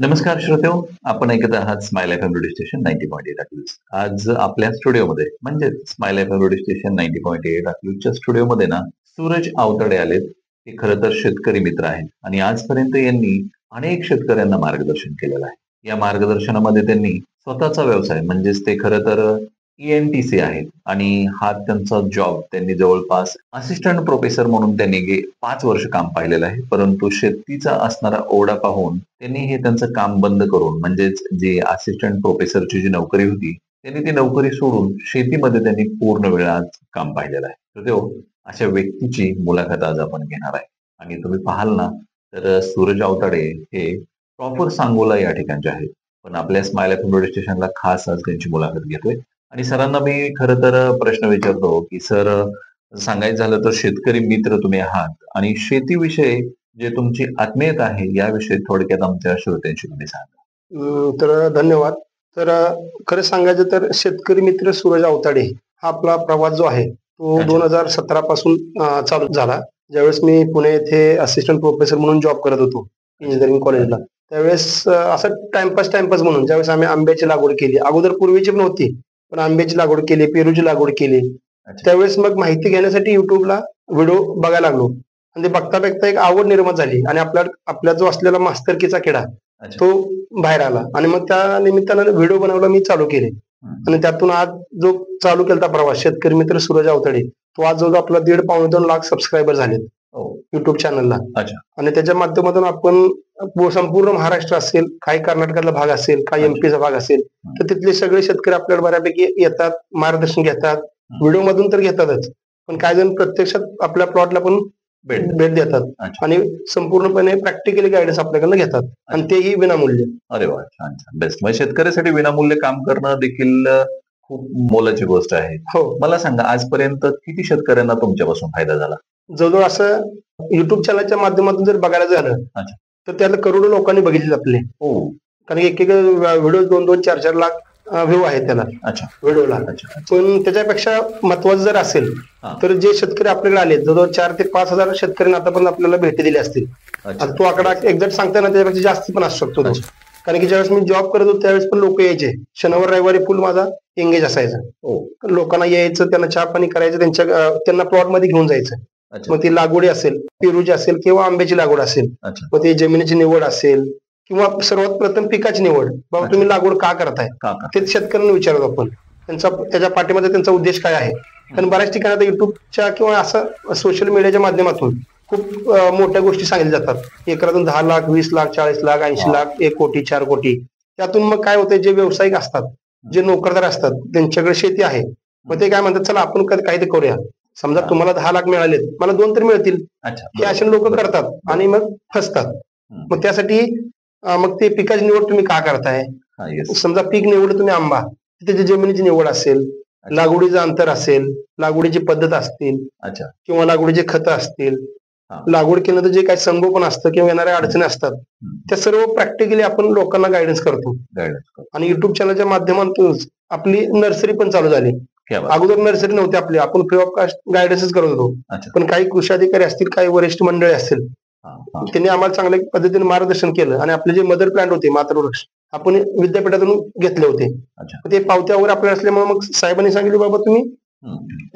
नमस्कार श्रोतेहो, आपण ऐकत आहात smile FM radio station 90.8 Akluj. आज आपल्या स्टुडिओमध्ये म्हणजे स्माइल एफएम रेडिओ स्टेशन 90.8 अकलूजच्या स्टुडिओमध्ये ना सूरज आवताडे आलेत. हे खरं तर शेतकरी मित्र आहेत आणि आजपर्यंत यांनी अनेक शेतकऱ्यांना मार्गदर्शन केलेलं आहे. या मार्गदर्शनामध्ये त्यांनी स्वतःचा व्यवसाय म्हणजेच ते खरं तर ENTC आहेत आणि हा त्यांचा जॉब त्यांनी जवळपास असिस्टंट प्रोफेसर म्हणून त्यांनी 5 वर्ष काम पाहिलेलं आहे. परंतु शेतीचा असणारा ओढा पाहून त्यांनी हे त्यांचं काम बंद करून म्हणजेच जी असिस्टंट प्रोफेसरची जी नोकरी होती त्यांनी ती नोकरी सोडून शेतीमध्ये त्यांनी पूर्ण वेळ आज काम पाहिलेलं आहे. तर तो अशा व्यक्तीची मुलाखत आज आपण घेणार आहे आणि तुम्ही पाहाल ना तर सूरज आवताडे हे प्रॉपर सांगोला या ठिकाणचे आहेत. पण आपल्या स्माइल एफएम रेडिओ स्टेशनला खास आज त्यांची मुलाखत घेतोय आणि सरांना मी खरं तर प्रश्न विचारतो की सर, सांगायचं झालं तर शेतकरी मित्र तुम्ही आहात आणि शेतीविषयी जे तुमची आत्मीयता आहे याविषयी थोडक्यात आमच्या श्रोत्यांशी तुम्ही सांगा. तर धन्यवाद. तर खरं सांगायचं तर शेतकरी मित्र सूरज आवताडे हा आपला प्रवास जो आहे तो अच्छा. 2017 पासून चालू झाला. ज्यावेळेस मी पुणे येथे असिस्टंट प्रोफेसर म्हणून जॉब करत होतो इंजिनिअरिंग कॉलेजला. त्यावेळेस असं टाइमपास म्हणून ज्यावेळेस आम्ही आंब्याची लागवड केली, अगोदर पूर्वीची पण होती, पण आंब्याची लागवड केली, पेरूची लागवड केली. अच्छा. त्यावेळेस मग माहिती घेण्यासाठी युट्यूबला व्हिडिओ बघायला लागलो आणि ते बघता बघता एक आवड निर्माण झाली आणि आपला जो असलेला मास्तरकीचा किडा अच्छा. तो बाहेर आला आणि मग त्या निमित्तानं व्हिडिओ बनवायला मी चालू केले आणि त्यातून आज जो चालू केला प्रवास शेतकरी मित्र सूरज आवताडे तो आज जवळ आपला 1.5-2 लाख सबस्क्रायबर झालेत हो. युट्यूब चॅनलला. अच्छा. आणि त्याच्या माध्यमातून आपण संपूर्ण महाराष्ट्र असेल, काही कर्नाटकातला भाग असेल, काही एमपीचा भाग असेल, तर तिथले सगळे शेतकरी आपल्याला बऱ्यापैकी येतात, मार्गदर्शन घेतात, व्हिडिओ मधून तर घेतातच, पण काही जण प्रत्यक्षात आपल्या प्लॉटला पण भेट देतात अच्छा. आणि संपूर्णपणे प्रॅक्टिकली गायडन्स आपल्याकडनं घेतात आणि तेही विनामूल्य. अरे वा, छान छान, बेस्ट. म्हणजे शेतकऱ्यासाठी विनामूल्य काम करणं देखील खूप मोलाची गोष्ट आहे. हो, मला सांगा, आजपर्यंत किती शेतकऱ्यांना तुमच्यापासून फायदा झाला? जवळजवळ असं युट्यूब चॅनलच्या माध्यमातून जर बघायला झालं अच्छा. तर त्याला करोडो लोकांनी बघितले आपले, हो. कारण एक व्हिडिओ 2-2, 4-4 लाख व्ह्यू आहे त्याला अच्छा. व्हिडिओला. अच्छा. पण त्याच्यापेक्षा महत्वाचं जर असेल हा. तर जे शेतकरी आपल्याकडे आले जवळजवळ 4 ते 5 हजार शेतकऱ्यांना आतापर्यंत आपल्याला भेटी दिल्या असतील. अच्छा. आता तो आकडा एक्झॅक्ट सांगताना त्याच्यापेक्षा जास्त पण असू शकतो तो. अच्छा. कारण की ज्यावेळेस मी जॉब करत होतो त्यावेळेस पण लोक यायचे, शनिवार रविवारी फुल माझा एंगेज असायचा. हो. लोकांना यायचं, त्यांना चहा पाणी करायचं, त्यांना प्लॉट मध्ये घेऊन जायचं. अच्छा. मग ती लागवडी असेल, पेरूची असेल किंवा आंब्याची लागवड असेल, अच्छा. मग ती जमिनीची निवड असेल किंवा सर्वात प्रथम पिकाची निवड, बाबा तुम्ही लागवड का करताय का का? ते शेतकऱ्यांना विचारतो आपण. त्याच्या पाठीमध्ये त्यांचा उद्देश काय आहे. कारण बऱ्याच ठिकाणी आता युट्यूबच्या किंवा असं सोशल मीडियाच्या माध्यमातून खूप मोठ्या गोष्टी सांगितल्या जातात. एकरातून 10 लाख, 20 लाख, 40 लाख, 80 लाख, 1 कोटी, 4 कोटी. त्यातून मग काय होतंय, जे व्यावसायिक असतात, जे नोकरदार असतात, त्यांच्याकडे शेती आहे, मग ते काय म्हणतात, चला आपण काहीतरी करूया. समजा तुम्हाला 10 लाख मिळालेत, मला 2 तर मिळतील. अच्छा. हे असे लोक करतात आणि मग फसतात. मग त्यासाठी मग ते पिकाची निवड तुम्ही का करताय. हा, येस. समजा पीक निवड तुम्ही आंबा, त्याची जमिनीची निवड असेल, लागवडीचं अंतर असेल, लागवडीची पद्धत असतील अच्छा. किंवा लागवडीचे खतं असतील, हा. लागवड केल्यानंतर जे काही संगोपन असतं किंवा येणाऱ्या अडचणी असतात, त्या सर्व प्रॅक्टिकली आपण लोकांना गायडन्स करतो. आणि युट्यूब चॅनलच्या माध्यमातून आपली नर्सरी पण चालू झाली. क्या बात. अगोदर नर्सरी नव्हती आपली, आपण फ्री ऑफ कास्ट गायडन्सच करत होतो. अच्छा. पण काही कृषी अधिकारी असतील, काही वरिष्ठ मंडळी असतील, हा, हा. त्यांनी आम्हाला चांगल्या पद्धतीने मार्गदर्शन केलं आणि आपले जे मदर प्लांट होते, मातृवृक्ष, आपण विद्यापीठातून घेतले होते. अच्छा. ते पावत्या वगैरे आपल्याला असल्यामुळे मग साहेबांनी सांगितले, बाबा तुम्ही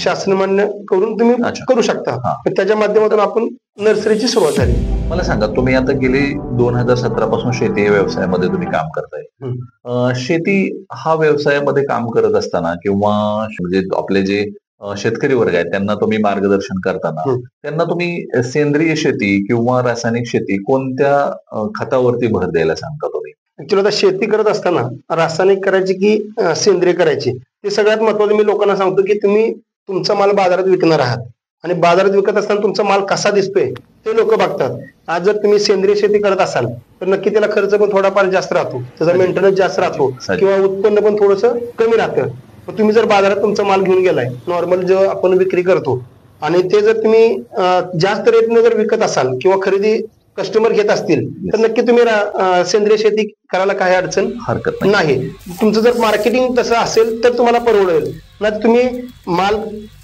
शासन मान्य करून तुम्ही अच्छा. करू शकता. हा. त्याच्या माध्यमातून आपण नर्सरीची सुरुवात झाली. मला सांगा, तुम्ही आता गेली 2017 पासून शेती या व्यवसायामध्ये तुम्ही काम करताय. शेती हा व्यवसायामध्ये काम करत असताना किंवा म्हणजे आपले जे शेतकरी वर्ग आहेत त्यांना तुम्ही मार्गदर्शन करताना त्यांना तुम्ही सेंद्रिय शेती किंवा रासायनिक शेती कोणत्या खतावरती भर द्यायला सांगता तुम्ही? ऍक्च्युअली आता शेती करत असताना रासायनिक करायची की सेंद्रिय करायची, ते सगळ्यात महत्वाचं मी लोकांना सांगतो की तुम्ही तुमचा माल बाजारात विकणार आहात आणि बाजारात विकत असताना तुमचा माल कसा दिसतोय ते लोक बघतात. आज जर तुम्ही सेंद्रिय शेती करत असाल तर नक्की त्याला खर्च पण थोडाफार जास्त राहतो, त्याचा मेंटेनन्स जास्त राहतो किंवा उत्पन्न पण थोडंसं कमी राहतं. मग तुम्ही जर बाजारात तुमचा माल घेऊन गेलाय, नॉर्मल जो आपण विक्री करतो, आणि ते जर तुम्ही जास्त रेटने जर विकत असाल किंवा खरेदी कस्टमर घेत असतील तर नक्की तुम्ही सेंद्रिय शेती करायला काही अडचण हरकत नाही. तुमचं जर मार्केटिंग तसं असेल तर तुम्हाला परवडेल. नाही तुम्ही माल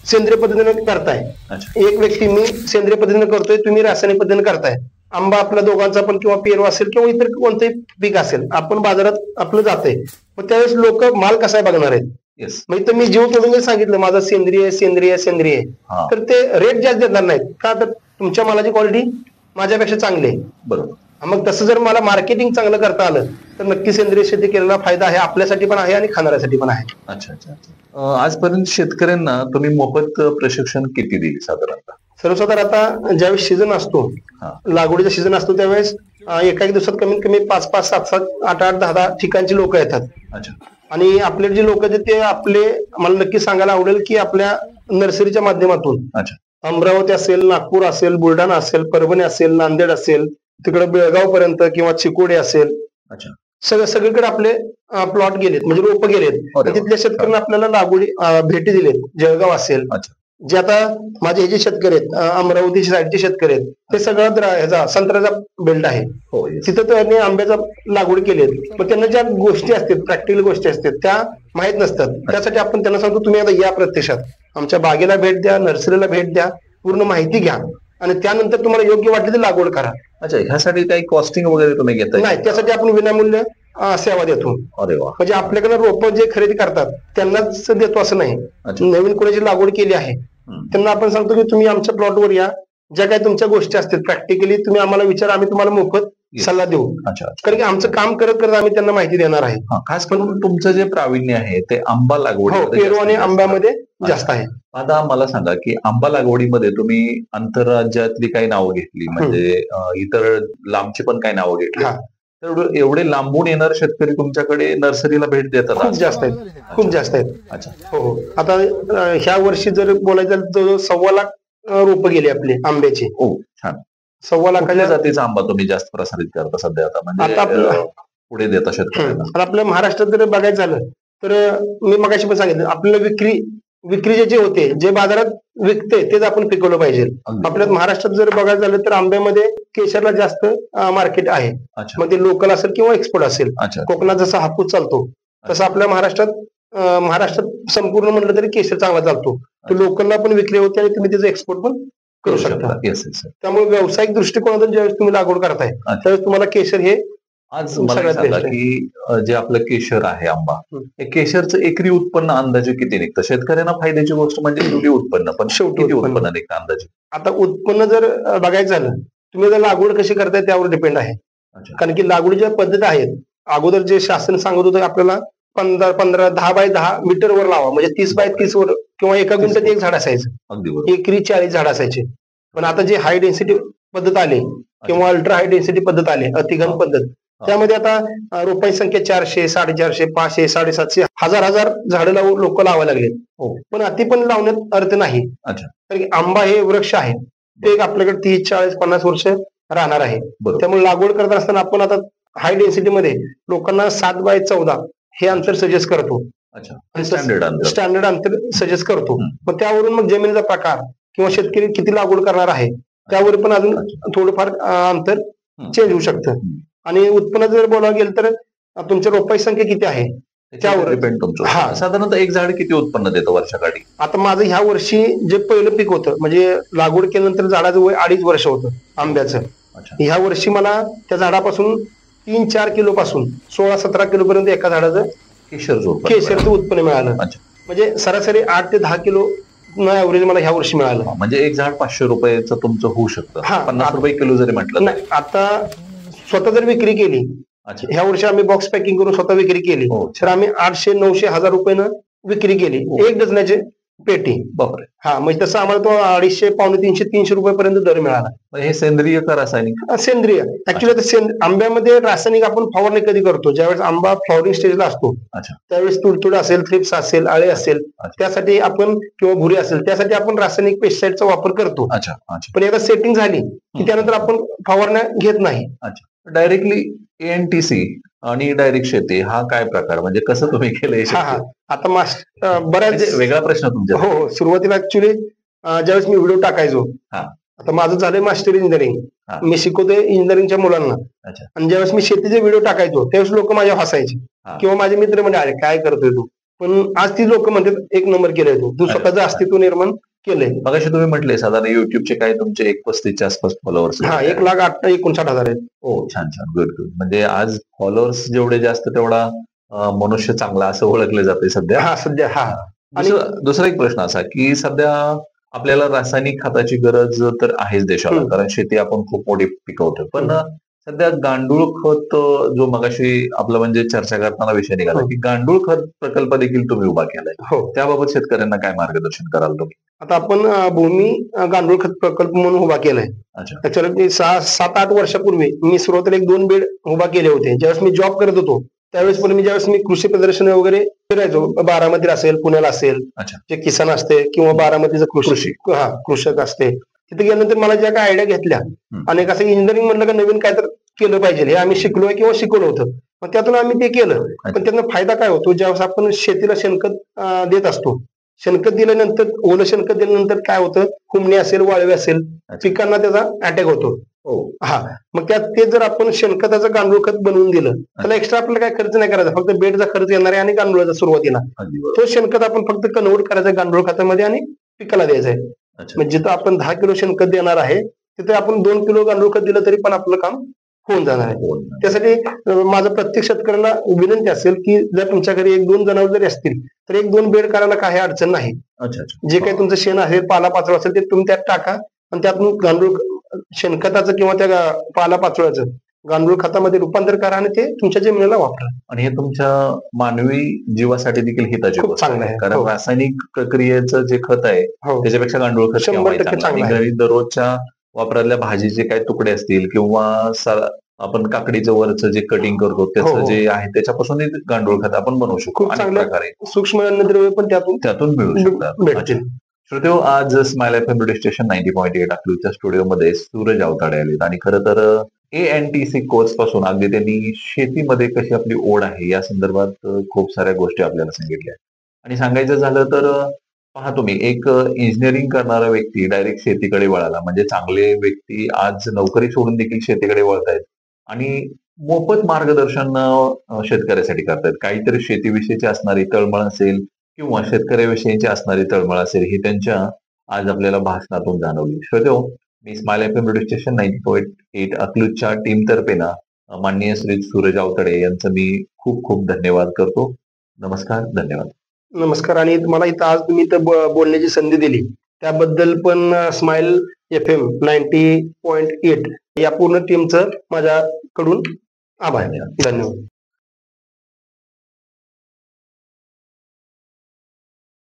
सेंद्रिय पद्धतीने करताय, अच्छा. एक व्यक्ती मी सेंद्रिय पद्धतीने करतोय, तुम्ही रासायनिक पद्धतीने करताय, आंबा आपल्या दोघांचा पण किंवा पेरू असेल किंवा इतर कोणतंही पीक असेल, आपण बाजारात आपलं जाते, मग त्यावेळेस लोक माल कसा आहे बघणार आहेत. येस. मग इथं मी जीव तोडून जर सांगितलं माझं सेंद्रिय सेंद्रिय सेंद्रिय आहे, हा तर ते रेट जास्त देणार नाहीत का, तर तुमच्या मालाची क्वालिटी माझ्यापेक्षा चांगली आहे. बरोबर. मग तसं जर मला मार्केटिंग चांगलं करता आलं तर नक्की सेंद्रिय शेती केलेला फायदा आहे, आपल्यासाठी पण आहे आणि खाणाऱ्यासाठी पण आहे. अच्छा अच्छा अच्छा. आजपर्यंत शेतकऱ्यांना तुम्ही मोफत प्रशिक्षण किती दिली साधारणतः? सर्वसाधारण आता ज्यावेळेस सीझन असतो, हा. लागवडीचा सीझन असतो, त्यावेळेस एका एक दिवसात कमीत कमी 5-5, 7-7, 8-8, 10-10 ठिकाणची लोक येतात. अच्छा. आणि आपले जे लोक आहेत ते आपले, मला नक्की सांगायला आवडेल की आपल्या नर्सरीच्या माध्यमातून अच्छा. अमरावती असेल, नागपूर असेल, बुलढाणा असेल, परभणी असेल, नांदेड असेल, तिकडे बेळगाव पर्यंत किंवा चिकोडी असेल, अच्छा. सगळीकडे आपले प्लॉट गेलेत, म्हणजे रोप गेलेत. अरे वा. तिथल्या शेतकऱ्यांना आपल्याला लागवडी भेटी दिलेत. जळगाव असेल, अच्छा. जे आता माझे हे जे शेतकरी आहेत, अमरावती साईडचे शेतकरी आहेत, ते सगळं ह्याचा संत्र्याचा बेल्ट आहे, हो. येस. तिथं त्यांनी आंब्याचा लागवड केली आहे. मग त्यांना ज्या गोष्टी असतात, प्रॅक्टिकल गोष्टी असतात, त्या माहित नसतात. त्यासाठी आपण त्यांना सांगतो तुम्ही आता या प्रत्यक्षात आमच्या बागेला भेट द्या, नर्सरीला भेट द्या, पूर्ण माहिती घ्या आणि त्यानंतर तुम्हाला योग्य वाटली तर लागवड करा. अच्छा. ह्यासाठी काही कॉस्टिंग वगैरे तुम्ही घेताय? नाही, त्यासाठी आपण विनामूल्य सेवा देतो. अरे वा. म्हणजे आपल्याकडे रोप जे खरेदी करतात त्यांनाच देतो असं नाही. अच्छा. नवीन कोणाची लागवड केली आहे त्यांना आपण सांगतो की तुम्ही आमच्या प्लॉटवर या, ज्या काही तुमच्या गोष्टी असतील प्रॅक्टिकली तुम्ही आम्हाला विचारा, आम्ही तुम्हाला मोफत सल्ला देऊ. अच्छा. कारण की आमचं काम करत करत आम्ही त्यांना माहिती देणार आहे. हा, खास करून तुमचं जे प्रावीण्य आहे ते आंबा हो, लागवडी पेरू आणि आंब्यामध्ये जास्त आहे. आता मला सांगा की आंबा लागवडीमध्ये तुम्ही आंतरराज्यातली काही नावं घेतली, म्हणजे इतर लांबची पण काही नावं घेतली, हा. तर एवढे लांबून येणारे शेतकरी तुमच्याकडे नर्सरीला भेट देतात? खूप जास्त आहेत, खूप जास्त आहेत. अच्छा. हो. आता ह्या वर्षी जर बोलायचं झालं तर 1.25 लाख रोप गेली आपली आंब्याची. हो, छान. 1.25 कुठल्या लाखाच्या जातीचा आंबा तुम्ही जास्त प्रसारित करता सध्या आता, म्हणजे आता आपलं- पुढे देता शेतकऱ्यांना? आता आपल्या महाराष्ट्रात जर बघायचं झालं तर मी मगाशी पण सांगितलं, आपल्याला विक्री जे होते, जे बाजारात विकते तेच आपण पिकवलं पाहिजे. अगदी. आपल्या महाराष्ट्रात जर बघायचं झालं तर आंब्यामध्ये केशरला जास्त मार्केट आहे. अच्छा. मग ते लोकल असेल किंवा एक्सपोर्ट असेल. अच्छा. कोकणात जसा हापूस चालतो तसं आपल्या महाराष्ट्रात संपूर्ण म्हटलं तरी केशर चांगला चालतो. तो लोकलला पण विक्री होते आणि तुम्ही त्याचं एक्सपोर्ट पण करू शकता. Yes yes. त्यामुळे व्यावसायिक दृष्टिकोनातून ज्यावेळेस तुम्ही लागवड करताय त्यावेळेस तुम्हाला केशर हे आज मला सगळ्यात सांगा best आहे. की जे आपलं केशर आहे आंबा, हं. हे केशरचं एकरी उत्पन्न अंदाजे किती निघतं? शेतकऱ्यांना फायद्याची गोष्ट म्हणजे शेवटी उत्पन्न, पण शेवटी किती उत्पन्न. उत्पन्न निघतं अंदाजे? आता उत्पन्न जर बघायचं झालं, तुम्ही जर लागवड कशी करताय त्यावर डिपेंड आहे. अच्छा. कारण की लागवडीच्या पद्धती आहेत. अगोदर जे शासन सांगत होतं आपल्याला 15 10 बाय 10 मीटर वर लावा, म्हणजे 30 बाय 30 वर किंवा एका गुंठ्यात एक झाड असायचं, अगदी बरोबर. एकरी 40 झाड असायचे. पण आता जे हाय डेन्सिटी पद्धत आली किंवा अल्ट्रा हाय डेन्सिटी पद्धत आली, अतिघन पद्धत, त्यामध्ये आता रोपांची संख्या 400, 450, 500, 750, हजार झाडं लोक लावायला लागलेत. हो. पण अति पण लावण्यात अर्थ नाही. अच्छा. कारण की आंबा हे वृक्ष आहे, ते एक आपल्याकडे 30, 40, 50 वर्ष राहणार आहे. बरोबर. त्यामुळे लागवड करत असताना आपण आता हाय डेन्सिटी मध्ये लोकांना 7 बाय 14 हे अंतर सजेस्ट करतो. अच्छा. स्टँडर्ड अंतर. स्टँडर्ड अंतर सजेस्ट करतो. हं. मग त्यावरून मग जमिनीचा प्रकार किंवा शेतकरी किती लागवड करणार आहे त्यावर पण अजून थोडंफार अंतर चेंज होऊ शकतं. आणि उत्पन्न जर बोलावं गेलं तर तुमच्या रोपांची संख्या किती आहे त्यावर डिपेंड तुमचं. हा. साधारणतः एक झाड किती उत्पन्न देतं वर्षाकाठी? आता माझं ह्या वर्षी जे पहिलं पीक होतं, म्हणजे लागवड केल्यानंतर झाडाचं वय 2.5 वर्ष होतं आंब्याचं. अच्छा. ह्या वर्षी मला त्या झाडापासून 3-4 किलो पासून 16-17 किलो पर्यंत एका झाडाचं केशरचं उत्पन्न मिळालं. अच्छा. म्हणजे सरासरी 8 ते 10 किलो ऍव्हरेज मला ह्या वर्षी मिळालं. म्हणजे एक झाड 500 रुपयाचं तुमचं होऊ शकतं. हा. 50 रुपये किलो जरी म्हटलं नाही, आता स्वतः जर विक्री केली, अच्छा. ह्या वर्षी आम्ही बॉक्स पॅकिंग करून स्वतः विक्री केली हो. तर आम्ही 800, 900, 1000 रुपयानं विक्री केली हो. एक डझनाची पेटी. बापरे. हा, म्हणजे तसं आम्हाला तो 250, 250, 300 रुपयापर्यंत दर मिळाला. मग हे सेंद्रिय का रासायनिक? सेंद्रिय. ऍक्च्युली आंब्यामध्ये रासायनिक आपण फवारणी कधी करतो, ज्यावेळेस आंबा फ्लॉवरिंग स्टेजला असतो अच्छा. त्यावेळेस तुडतुड असेल, थ्रिप्स असेल, आळे असेल, अच्छा. त्यासाठी आपण किंवा भुरी असेल त्यासाठी आपण रासायनिक पेस्टिसाइडचा वापर करतो. अच्छा. अच्छा. पण एकदा सेटिंग झाली की त्यानंतर आपण फवारण्या घेत नाही. डायरेक्टली एएनटीसी आणि डायरेक्ट शेती हा काय प्रकार, म्हणजे कसं तुम्ही केलंय? हा. आता बऱ्याच म्हणजे वेगळा प्रश्न तुमच्या. हो, सुरुवातीला ऍक्च्युली ज्यावेळेस मी व्हिडिओ टाकायचो, हा. आता माझं झालंय मास्टर इंजिनिअरिंग, हा. मी शिकवतोय इंजिनिअरिंगच्या मुलांना. अच्छा. आणि ज्यावेळेस मी शेतीचे व्हिडिओ टाकायचो त्यावेळेस लोक माझ्या हसायचे हा. किंवा माझे मित्र म्हणजे अरे काय करतोय तू, पण आज ती लोक म्हणतात एक नंबर केलंय तू स्वतःचं अस्तित्व निर्माण केलंय. मगाशी तुम्ही म्हटले साधारण युट्यूबचे काय तुमचे 135 आसपास फॉलोअर्स? हा 1,59,60,000 आहेत. हो, छान छान, गुड गुड. म्हणजे आज फॉलोअर्स जेवढे जास्त तेवढा मनुष्य चांगला असं ओळखले जाते सध्या. हा सध्या हा. आणि दुसरा एक प्रश्न असा की सध्या आपल्याला रासायनिक खताची गरज तर आहेच देशाला, कारण शेती आपण खूप मोठी पिकवतो. पण सध्या गांडूळ खत जो मगाशी आपलं म्हणजे चर्चा करताना विषय निघाला की गांडूळ खत प्रकल्प देखील तुम्ही उभा केलाय. हो, त्याबाबत शेतकऱ्यांना काय मार्गदर्शन कराल तुम्ही? आता आपण भूमी गांडूळ खत प्रकल्प म्हणून उभा केलाय. अच्छा. ऍक्च्युअली 7-8 वर्षापूर्वी मी सुरुवातीला 1-2 बेड उभा केले होते. ज्यावेळेस मी जॉब करत होतो त्यावेळेस पण ज्यावेळेस मी कृषी प्रदर्शन वगैरे फिरायचो, बारामती असेल, पुण्याला असेल, अच्छा. जे किसान असते किंवा बारामतीचं कृषक असते, तिथे गेल्यानंतर मला ज्या काही आयडिया घेतल्या आणि कसं इंजिनिअरिंग म्हणलं का नवीन काय तर केलं पाहिजे हे आम्ही शिकलोय किंवा शिकवलं होतं. मग त्यातून आम्ही ते केलं. पण त्यातून फायदा काय होतो, ज्यावेळेस आपण शेतीला शेणखत देत असतो, शेणखत दिल्यानंतर ओलं शेणखत दिल्यानंतर काय होतं, कुमणी असेल, वाळवी असेल, पिकांना त्याचा अटॅक होतो. हा, मग त्यात ते जर आपण शेणखताचं गांडूळ खत बनवून दिलं त्याला एक्स्ट्रा आपल्याला काय खर्च नाही करायचा, फक्त बेडचा खर्च येणार आहे आणि गांडुळाचा सुरुवातीला तो शेणखत आपण फक्त कन्व्हर्ट करायचा गांडूळ खतामध्ये आणि पिकाला द्यायचा आहे. म्हणजे जिथं आपण 10 किलो शेणखत देणार आहे तिथे आपण 2 किलो गांडूळ खत दिलं तरी पण आपलं काम होऊन जाणार आहे. त्यासाठी माझं प्रत्येक शेतकऱ्याला विनंती असेल की जर तुमच्या घरी 1-2 जनावर जरी असतील तर 1-2 बेड करायला काही अडचण नाही. जे काही तुमचं शेण आहे, पालापाचोळा असेल ते तुम्ही त्यात टाका आणि त्यातून गांडूळ शेणखताचं किंवा त्या पालापाचोळ्याचं गांडूळ खतामध्ये रूपांतर करा आणि ते तुमच्या जमिनीला वापरा. आणि हे तुमच्या मानवी जीवासाठी देखील हिताचे खूप चांगलं आहे. कारण रासायनिक प्रक्रियेचं जे खत आहे त्याच्यापेक्षा गांडूळ खत 100% चांगलं आहे. घरी दररोजच्या वापरातल्या भाजीचे काही तुकडे असतील किंवा आपण काकडीचं वरचं जे कटिंग करतो त्याचं जे आहे त्याच्यापासून गांडूळ खत आपण बनवू शकतो. खूप चांगल्या प्रकारे सूक्ष्म अन्नद्रव्य पण त्यातून मिळू शकतात. श्रोतेहो, आज स्माइल एफएम रेडिओ स्टेशन 90.8 अकलूजच्या स्टुडिओमध्ये सूरज अवताडे आलेत आणि खरं तर ANTC कोर्स पासून अगदी त्यांनी शेतीमध्ये कशी आपली ओढ आहे या संदर्भात खूप साऱ्या गोष्टी आपल्याला सांगितल्या. आणि सांगायचं झालं तर पहा तुम्ही, एक इंजिनिअरिंग करणारा व्यक्ती डायरेक्ट शेतीकडे वळाला, म्हणजे चांगले व्यक्ती आज नोकरी सोडून देखील शेतीकडे वळतायत आणि मोफत मार्गदर्शन शेतकऱ्यासाठी करतायत. काहीतरी शेतीविषयीची असणारी तळमळ असेल किंवा शेतकऱ्याविषयीची असणारी तळमळ असेल ही त्यांच्या आज आपल्याला भाषणातून जाणवली. श्रोतेहो, मी स्माइल एफएम रेडिओ स्टेशन 90.8 अकलूजच्या टीम तर्फे ना माननीय श्री सूरज अवताडे यांचं मी खूप खूप धन्यवाद करतो. नमस्कार, धन्यवाद. नमस्कार. आणि मला इथं आज तुम्ही इथं बोलण्याची संधी दिली त्याबद्दल पण स्माइल FM 90.8 या पूर्ण टीमचं माझ्याकडून आभार. धन्यवाद.